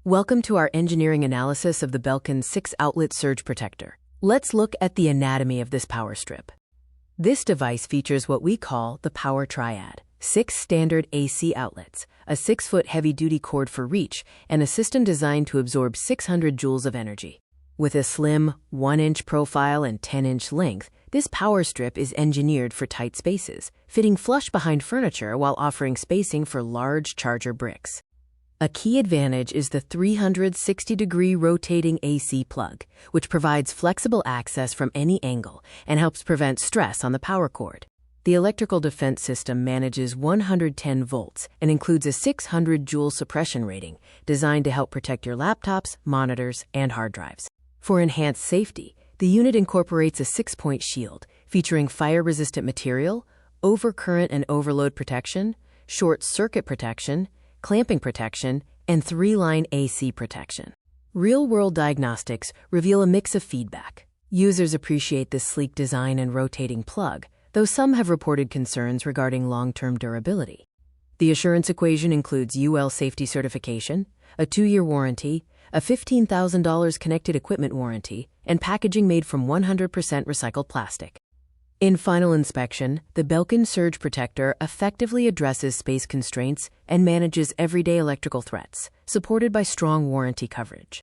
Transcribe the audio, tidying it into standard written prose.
Welcome to our engineering analysis of the Belkin 6-outlet surge protector. Let's look at the anatomy of this power strip. This device features what we call the power triad: 6 standard AC outlets, a 6-foot heavy-duty cord for reach, and a system designed to absorb 600 joules of energy. With a slim 1-inch profile and 10-inch length, this power strip is engineered for tight spaces, fitting flush behind furniture while offering spacing for large charger bricks. A key advantage is the 360-degree rotating AC plug, which provides flexible access from any angle and helps prevent stress on the power cord. The electrical defense system manages 110 volts and includes a 600 joule suppression rating designed to help protect your laptops, monitors, and hard drives. For enhanced safety, the unit incorporates a 6-point shield featuring fire-resistant material, overcurrent and overload protection, short-circuit protection, clamping protection, and 3-line AC protection. Real-world diagnostics reveal a mix of feedback. Users appreciate this sleek design and rotating plug, though some have reported concerns regarding long-term durability. The assurance equation includes UL safety certification, a 2-year warranty, a $15,000 connected equipment warranty, and packaging made from 100% recycled plastic. In final inspection, the Belkin Surge Protector effectively addresses space constraints and manages everyday electrical threats, supported by strong warranty coverage.